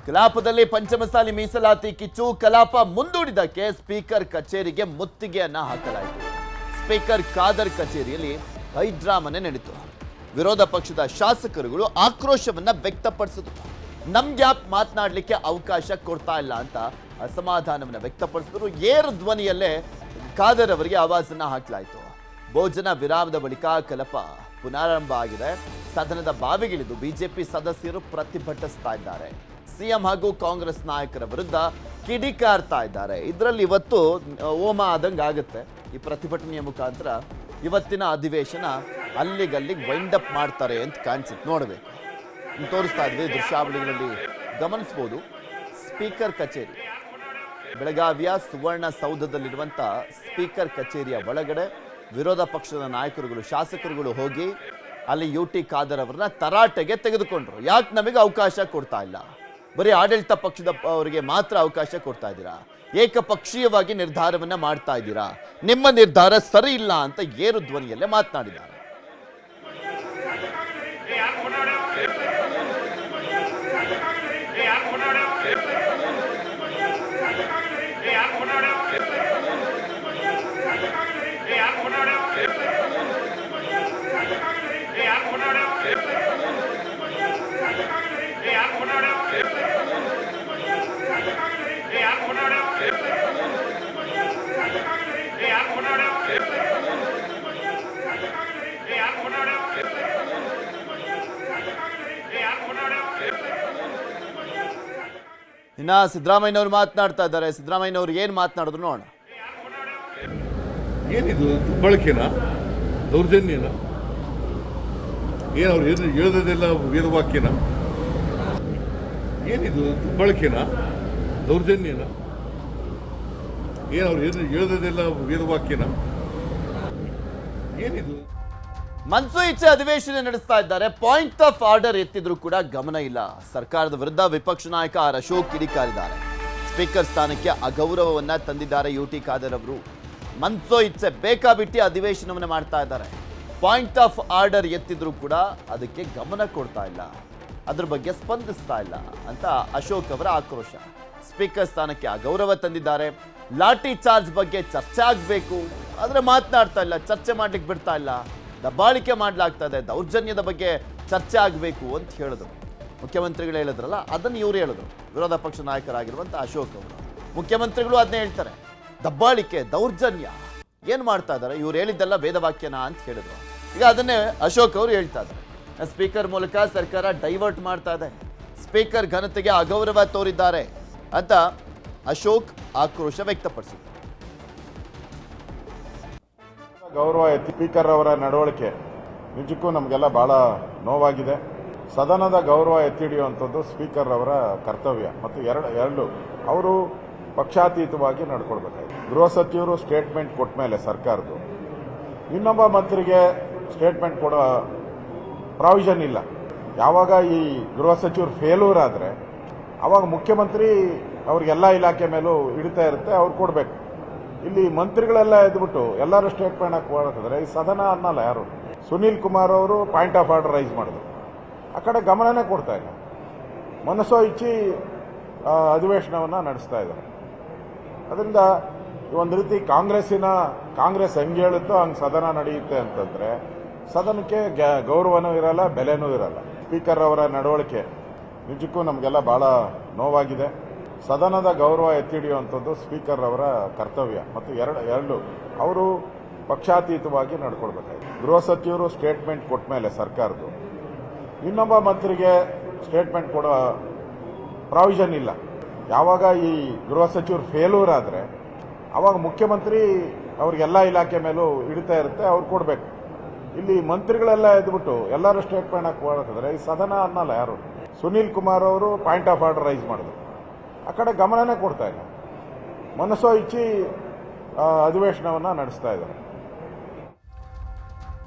ಕಲಾಪದಲ್ಲಿ ಪಂಚಮಸಾಲಿ ಮೀಸಲಾತಿ ಕಿಚ್ಚು ಕಲಾಪ ಮುಂದೂಡಿದಕ್ಕೆ ಸ್ಪೀಕರ್ ಕಚೇರಿಗೆ ಮುತ್ತಿಗೆಯನ್ನ ಹಾಕಲಾಯಿತು. ಸ್ಪೀಕರ್ ಖಾದರ್ ಕಚೇರಿಯಲ್ಲಿ ಹೈಡ್ರಾಮನೆ ನಡೆಯಿತು. ವಿರೋಧ ಪಕ್ಷದ ಶಾಸಕರುಗಳು ಆಕ್ರೋಶವನ್ನ ವ್ಯಕ್ತಪಡಿಸಿದರು. ನಮ್ಗ್ಯಾಪ್ ಮಾತನಾಡಲಿಕ್ಕೆ ಅವಕಾಶ ಕೊಡ್ತಾ ಇಲ್ಲ ಅಂತ ಅಸಮಾಧಾನವನ್ನ ವ್ಯಕ್ತಪಡಿಸಿದ್ರು. ಏರು ಧ್ವನಿಯಲ್ಲೇ ಖಾದರ್ ಅವರಿಗೆ ಆವಾಜನ್ನ ಹಾಕಲಾಯಿತು. ಭೋಜನ ವಿರಾಮದ ಬಳಿಕ ಕಲಾಪ ಪುನರಾರಂಭ ಆಗಿದೆ. ಸದನದ ಬಾವಿಗಿಳಿದು ಬಿಜೆಪಿ ಸದಸ್ಯರು ಪ್ರತಿಭಟಿಸ್ತಾ ಇದ್ದಾರೆ. ಸಿಎಂ ಹಾಗೂ ಕಾಂಗ್ರೆಸ್ ನಾಯಕರ ವಿರುದ್ಧ ಕಿಡಿಕಾರ್ತಾ ಇದ್ದಾರೆ. ಇದರಲ್ಲಿ ಇವತ್ತು ಹೋಮ ಆದಂಗೆ ಆಗುತ್ತೆ. ಈ ಪ್ರತಿಭಟನೆಯ ಮುಖಾಂತರ ಇವತ್ತಿನ ಅಧಿವೇಶನ ಅಲ್ಲಿಗಲ್ಲಿಗೆ ವೈಂಡ್ ಅಪ್ ಮಾಡ್ತಾರೆ ಅಂತ ಕಾಣಿಸುತ್ತೆ. ನೋಡಬೇಕು, ತೋರಿಸ್ತಾ ಇದ್ವಿ ದೃಶ್ಯಾವಳಿಗಳಲ್ಲಿ ಗಮನಿಸಬಹುದು. ಸ್ಪೀಕರ್ ಕಚೇರಿ ಬೆಳಗಾವಿಯ ಸುವರ್ಣಸೌಧದಲ್ಲಿರುವಂಥ ಸ್ಪೀಕರ್ ಕಚೇರಿಯ ಒಳಗಡೆ ವಿರೋಧ ಪಕ್ಷದ ನಾಯಕರುಗಳು ಶಾಸಕರುಗಳು ಹೋಗಿ ಅಲ್ಲಿ ಯುಟಿ ಖಾದರ್ ಅವರನ್ನ ತರಾಟೆಗೆ ತೆಗೆದುಕೊಂಡ್ರು. ಯಾಕೆ ನಮಗೆ ಅವಕಾಶ ಕೊಡ್ತಾ ಇಲ್ಲ, ಬರೀ ಆಡಳಿತ ಪಕ್ಷದ ಅವರಿಗೆ ಮಾತ್ರ ಅವಕಾಶ ಕೊಡ್ತಾ ಇದ್ದೀರಾ, ಏಕಪಕ್ಷೀಯವಾಗಿ ನಿರ್ಧಾರವನ್ನ ಮಾಡ್ತಾ ಇದ್ದೀರಾ, ನಿಮ್ಮ ನಿರ್ಧಾರ ಸರಿ ಇಲ್ಲ ಅಂತ ಏರು ಧ್ವನಿಯಲ್ಲೇ ಮಾತನಾಡಿದ್ದಾರೆ. ಇನ್ನ ಸಿದ್ದರಾಮಯ್ಯನವರು ಮಾತನಾಡ್ತಾ ಇದ್ದಾರೆ. ಸಿದ್ದರಾಮಯ್ಯನವರು ಏನ್ ಮಾತನಾಡಿದ್ರು ನೋಡೋಣ. ಏನಿದು ಬಳಕೆನಾ, ದೌರ್ಜನ್ಯನ, ಏನು ಅವ್ರು ಏನು ಹೇಳೋದೆಲ್ಲ ವೇದವಾಕ್ಯನ, ಏನಿದು ಬಳಕೆನಾ, ದೌರ್ಜನ್ಯನ, ಏನು ಅವ್ರು ಏನು ಹೇಳೋದೆಲ್ಲ ವೇದವಾಕ್ಯನ, ಏನಿದು ಮನ್ಸು ಇಚ್ಛೆ ಅಧಿವೇಶನ ನಡೆಸ್ತಾ ಇದ್ದಾರೆ. ಪಾಯಿಂಟ್ ಆಫ್ ಆರ್ಡರ್ ಎತ್ತಿದ್ರು ಕೂಡ ಗಮನ ಇಲ್ಲ. ಸರ್ಕಾರದ ವಿರುದ್ಧ ವಿಪಕ್ಷ ನಾಯಕ ಆರ್ ಅಶೋಕ್ ಕಿಡಿಕಾರಿದ್ದಾರೆ. ಸ್ಪೀಕರ್ ಸ್ಥಾನಕ್ಕೆ ಅಗೌರವವನ್ನ ತಂದಿದ್ದಾರೆ ಯುಟಿ ಖಾದರ್ ಅವರು. ಮನ್ಸೋ ಇಚ್ಛೆ ಬೇಕಾಬಿಟ್ಟಿ ಅಧಿವೇಶನವನ್ನ ಮಾಡ್ತಾ ಇದ್ದಾರೆ. ಪಾಯಿಂಟ್ ಆಫ್ ಆರ್ಡರ್ ಎತ್ತಿದ್ರು ಕೂಡ ಅದಕ್ಕೆ ಗಮನ ಕೊಡ್ತಾ ಇಲ್ಲ, ಅದ್ರ ಬಗ್ಗೆ ಸ್ಪಂದಿಸ್ತಾ ಇಲ್ಲ ಅಂತ ಅಶೋಕ್ ಅವರ ಆಕ್ರೋಶ. ಸ್ಪೀಕರ್ ಸ್ಥಾನಕ್ಕೆ ಅಗೌರವ ತಂದಿದ್ದಾರೆ. ಲಾಠಿ ಚಾರ್ಜ್ ಬಗ್ಗೆ ಚರ್ಚೆ ಆಗಬೇಕು, ಆದ್ರೆ ಮಾತನಾಡ್ತಾ ಇಲ್ಲ, ಚರ್ಚೆ ಮಾಡ್ಲಿಕ್ಕೆ ಬಿಡ್ತಾ ಇಲ್ಲ. ದಬ್ಬಾಳಿಕೆ ಮಾಡಲಾಗ್ತಾ ಇದೆ, ದೌರ್ಜನ್ಯದ ಬಗ್ಗೆ ಚರ್ಚೆ ಆಗಬೇಕು ಅಂತ ಹೇಳಿದ್ರು. ಮುಖ್ಯಮಂತ್ರಿಗಳು ಹೇಳಿದ್ರಲ್ಲ, ಅದನ್ನು ಇವರು ಹೇಳಿದ್ರು, ವಿರೋಧ ಪಕ್ಷ ನಾಯಕರಾಗಿರುವಂಥ ಅಶೋಕ್ ಅವರು. ಮುಖ್ಯಮಂತ್ರಿಗಳು ಅದನ್ನೇ ಹೇಳ್ತಾರೆ, ದಬ್ಬಾಳಿಕೆ ದೌರ್ಜನ್ಯ ಏನು ಮಾಡ್ತಾ ಇದ್ದಾರೆ, ಇವ್ರು ಹೇಳಿದ್ದೆಲ್ಲ ವೇದವಾಕ್ಯನ ಅಂತ ಹೇಳಿದ್ರು. ಈಗ ಅದನ್ನೇ ಅಶೋಕ್ ಅವರು ಹೇಳ್ತಾ ಇದ್ದಾರೆ. ಸ್ಪೀಕರ್ ಮೂಲಕ ಸರ್ಕಾರ ಡೈವರ್ಟ್ ಮಾಡ್ತಾ ಇದೆ, ಸ್ಪೀಕರ್ ಘನತೆಗೆ ಅಗೌರವ ತೋರಿದ್ದಾರೆ ಅಂತ ಅಶೋಕ್ ಆಕ್ರೋಶ ವ್ಯಕ್ತಪಡಿಸಿದರು. ಗೌರವ ಸ್ಪೀಕರ್ ಅವರ ನಡವಳಿಕೆ ನಿಜಕ್ಕೂ ನಮಗೆಲ್ಲ ಬಹಳ ನೋವಾಗಿದೆ. ಸದನದ ಗೌರವ ಎತ್ತಿ ಹಿಡಿಯುವಂಥದ್ದು ಸ್ಪೀಕರ್ ಅವರ ಕರ್ತವ್ಯ. ಮತ್ತು ಎರಡು ಅವರು ಪಕ್ಷಾತೀತವಾಗಿ ನಡ್ಕೊಳ್ಬೇಕಾಗಿದೆ. ಗೃಹ ಸಚಿವರು ಸ್ಟೇಟ್ಮೆಂಟ್ ಕೊಟ್ಟ ಮೇಲೆ ಸರ್ಕಾರದ್ದು ಇನ್ನೊಬ್ಬ ಮಂತ್ರಿಗೆ ಸ್ಟೇಟ್ಮೆಂಟ್ ಕೊಡೋ ಪ್ರಾವಿಷನ್ ಇಲ್ಲ. ಯಾವಾಗ ಈ ಗೃಹ ಸಚಿವರು ಫೇಲ್ಯೂರ್ ಆದರೆ ಅವಾಗ ಮುಖ್ಯಮಂತ್ರಿ ಅವ್ರಿಗೆಲ್ಲ ಇಲಾಖೆ ಮೇಲೂ ಹಿಡಿತಾ ಇರುತ್ತೆ, ಅವ್ರು ಕೊಡಬೇಕು. ಇಲ್ಲಿ ಮಂತ್ರಿಗಳೆಲ್ಲ ಎದ್ಬಿಟ್ಟು ಎಲ್ಲರೂ ಸ್ಟೇಟ್ಮೆಂಟ್ ಹಾಕಿದ್ರೆ ಈ ಸದನ ಅನ್ನಲ್ಲ ಯಾರು. ಸುನೀಲ್ ಕುಮಾರ್ ಅವರು ಪಾಯಿಂಟ್ ಆಫ್ ಆರ್ಡರ್ ರೈಸ್ ಮಾಡಿದ್ರು, ಆ ಕಡೆ ಗಮನನೇ ಕೊಡ್ತಾ ಇಲ್ಲ. ಮನಸ್ಸೋ ಇಚ್ಚಿ ಅಧಿವೇಶನವನ್ನು ನಡೆಸ್ತಾ ಇದ್ದಾರೆ. ಅದರಿಂದ ಒಂದು ರೀತಿ ಕಾಂಗ್ರೆಸ್ ಹೆಂಗೆ ಹೇಳುತ್ತೋ ಹಂಗೆ ಸದನ ನಡೆಯುತ್ತೆ ಅಂತಂದ್ರೆ ಸದನಕ್ಕೆ ಗೌರವನೂ ಇರಲ್ಲ, ಬೆಲೆನೂ ಇರಲ್ಲ. ಸ್ಪೀಕರ್ ಅವರ ನಡವಳಿಕೆ ನಿಜಕ್ಕೂ ನಮಗೆಲ್ಲ ಬಹಳ ನೋವಾಗಿದೆ. ಸದನದ ಗೌರವ ಎತ್ತಿ ಹಿಡಿಯುವಂಥದ್ದು ಸ್ಪೀಕರ್ ಅವರ ಕರ್ತವ್ಯ. ಮತ್ತು ಎರಡು ಅವರು ಪಕ್ಷಾತೀತವಾಗಿ ನಡ್ಕೊಳ್ಬೇಕಾಗಿದೆ. ಗೃಹ ಸಚಿವರು ಸ್ಟೇಟ್ಮೆಂಟ್ ಕೊಟ್ಟ ಮೇಲೆ ಸರ್ಕಾರದ್ದು ಇನ್ನೊಬ್ಬ ಮಂತ್ರಿಗೆ ಸ್ಟೇಟ್ಮೆಂಟ್ ಕೊಡೋ ಪ್ರಾವಿಷನ್ ಇಲ್ಲ. ಯಾವಾಗ ಈ ಗೃಹ ಸಚಿವರು ಫೇಲ್ಯೂರ್ ಆದರೆ ಅವಾಗ ಮುಖ್ಯಮಂತ್ರಿ ಅವ್ರಿಗೆಲ್ಲ ಇಲಾಖೆ ಮೇಲೂ ಹಿಡಿತಾ ಇರುತ್ತೆ, ಅವ್ರು ಕೊಡಬೇಕು. ಇಲ್ಲಿ ಮಂತ್ರಿಗಳೆಲ್ಲ ಎದ್ಬಿಟ್ಟು ಎಲ್ಲರೂ ಸ್ಟೇಟ್ಮೆಂಟ್ ಹಾಕಿದ್ರೆ ಈ ಸದನ ಅನ್ನಲ್ಲ ಯಾರು. ಸುನೀಲ್ ಕುಮಾರ್ ಅವರು ಪಾಯಿಂಟ್ ಆಫ್ ಆರ್ಡರ್ ರೈಸ್ ಮಾಡಿದ್ರು, ಆ ಕಡೆ ಗಮನನೇ ಕೊಡ್ತಾ ಇಲ್ಲ. ಮನಸ್ಸೋ ಇಚ್ಚಿ ಅಧಿವೇಶನವನ್ನು ನಡೆಸ್ತಾ ಇದ್ದಾರೆ.